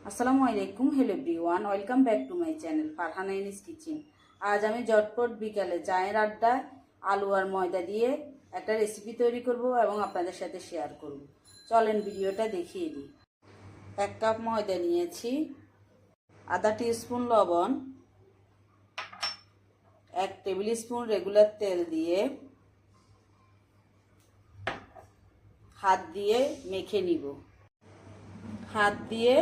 আসসালামু আলাইকুম, hello everyone, welcome back to my channel Farhana Innis kitchen. আজ আমি ঝটপট বিকালে চায়ের আড্ডায় আলু আর ময়দা দিয়ে একটা রেসিপি তৈরি করব এবং আপনাদের সাথে শেয়ার করব। চলেন ভিডিওটা দেখিয়ে দিই। 1 কাপ ময়দা নিয়েছি, আধা টিস্পুন লবণ, 1 টেবিল স্পুন রেগুলার তেল দিয়ে হাত দিয়ে মেখে নিব। হাত দিয়ে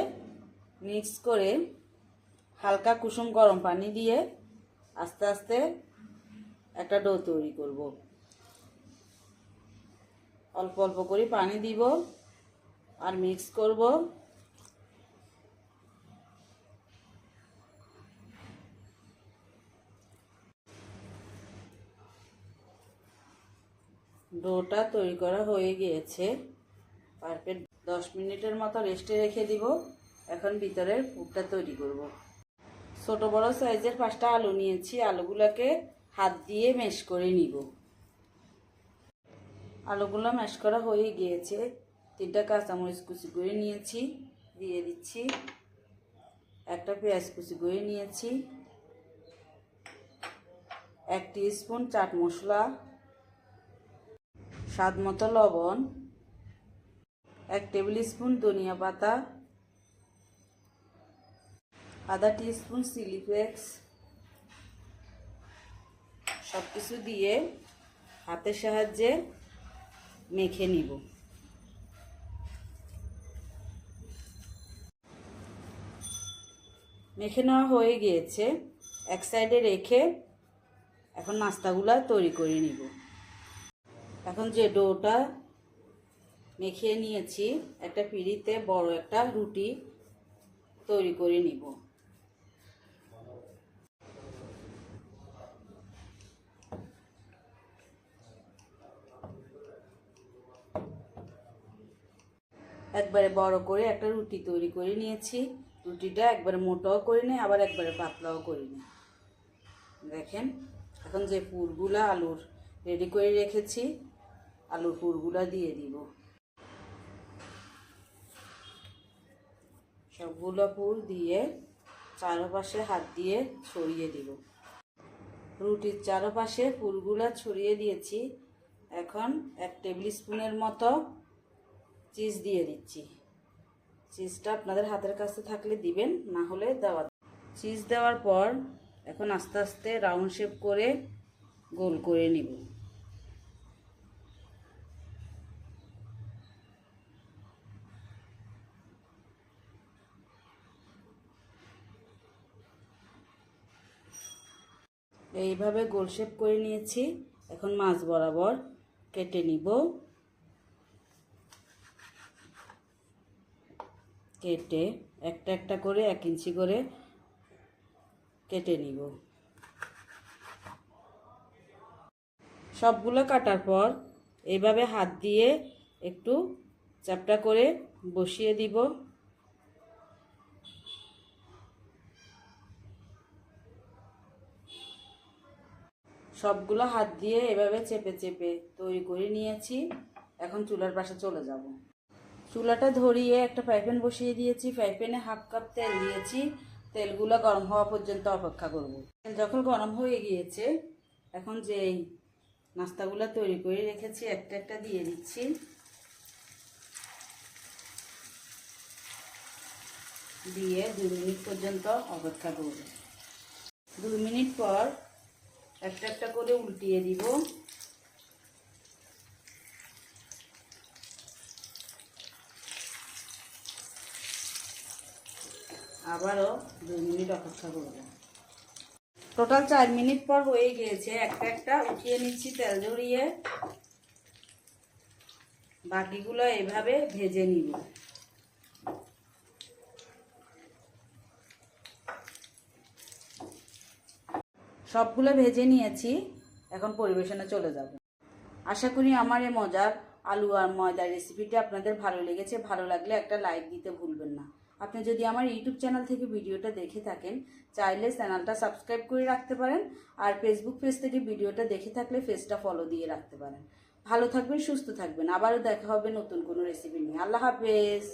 মিক্স করে হালকা কুসুম গরম পানি দিয়ে আস্তে আস্তে একটা ডো তৈরি করব। অল্প অল্প করে পানি দিব আর মিক্স করব। ডোটা তৈরি করা হয়ে গিয়েছে। পারফেক্ট 10 মিনিটের মতো রেস্টে রেখে দিব। এখন ভিতরের পুরটা তৈরি করব। ছোট বড় সাইজের 5টা আলু নিয়েছি, আলুগুলোকে হাত দিয়ে ম্যাশ করে নিব। আলুগুলো ম্যাশ করা হয়ে গিয়েছে। 3টা কাঁচামরিচ কুচি করে নিয়েছি, দিয়ে দিচ্ছি। একটা পেঁয়াজ কুচি করে নিয়েছি, 1 টিস্পুন চাট মশলা, স্বাদ মতো লবণ, 1 টেবিল স্পুন ধনিয়া পাতা, আধা টিস্পুন চিলি ফ্লেক্স। সব কিছু দিয়ে হাতের সাহায্যে মেখে নিব। মেখে নেওয়া হয়ে গিয়েছে। এক সাইডে রেখে এখন নাস্তাগুলা তৈরি করে নিব। এখন যে ডোটা মেখে নিয়েছি, একটা পিঁড়িতে বড় একটা রুটি তৈরি করে নিব। একবারে বড় করে একটা রুটি তৈরি করে নিয়েছি। রুটিটা একবারে মোটাও করে নিই, আবার একবারে পাতলাও করে নিই। দেখেন, এখন যে পুরগুলা আলুর রেডি করে রেখেছি, আলুর পুরগুলা দিয়ে দিব। সবগুলো পুর দিয়ে চারপাশে হাত দিয়ে ছড়িয়ে দিব। রুটির চারপাশে পুরগুলা ছড়িয়ে দিয়েছি। এখন 1 টেবিল স্পুনের মতো চিজ দিয়ে দিচ্ছি। চিজটা আপনাদের হাতের কাছে থাকলে দিবেন, না হলে দেওয়া। চিজ দেওয়ার পর এখন আস্তে আস্তে রাউন্ড শেপ করে গোল করে নিব। এইভাবে গোল শেপ করে নিয়েছি। এখন মাছ বরাবর কেটে নিব। কেটে একটা একটা করে 1 ইঞ্চি করে কেটে নিব। সবগুলো কাটার পর এইভাবে হাত দিয়ে একটু চ্যাপটা করে বসিয়ে দিব। সবগুলো হাত দিয়ে এভাবে চেপে চেপে তৈরি করে নিয়েছি। এখন চুলার পাশে চলে যাব। চুলাটা ধরিয়ে একটা ফ্রাই প্যান বসিয়ে দিয়েছি। ফ্রাই প্যানে 1/2 কাপ তেল দিয়েছি। তেলগুলো গরম হওয়া পর্যন্ত অপেক্ষা করব। তেল যখন গরম হয়ে গিয়েছে, এখন যে নাস্তাগুলো তৈরি করে রেখেছি একটা একটা দিয়ে দিচ্ছি। দিয়ে 2 মিনিট পর্যন্ত অপেক্ষা করব। 2 মিনিট পর একটা একটা করে উল্টিয়ে দিব। আবারও 2 মিনিট অপেক্ষা করব। টোটাল 4 মিনিট পর হয়ে গিয়েছে। একটা একটা উঠিয়ে নিচ্ছি তেল ঝরিয়ে। বাকিগুলো এভাবে ভেজে নিব। সবগুলো ভেজে নিয়েছি। এখন পরিবেশনে চলে যাব। আশা করি আমার এই মজার আলু আর ময়দার রেসিপিটা আপনাদের ভালো লেগেছে। ভালো লাগলে একটা লাইক দিতে ভুলবেন না। আপনি যদি আমার ইউটিউব চ্যানেল থেকে ভিডিওটা দেখে থাকেন, চাইলে চ্যানেলটা সাবস্ক্রাইব করে রাখতে পারেন। আর ফেসবুক পেজ থেকে ভিডিওটা দেখে থাকলে পেজটা ফলো দিয়ে রাখতে পারেন। ভালো থাকবেন, সুস্থ থাকবেন। আবারও দেখা হবে নতুন কোনো রেসিপি নিয়ে। আল্লাহ হাফেজ।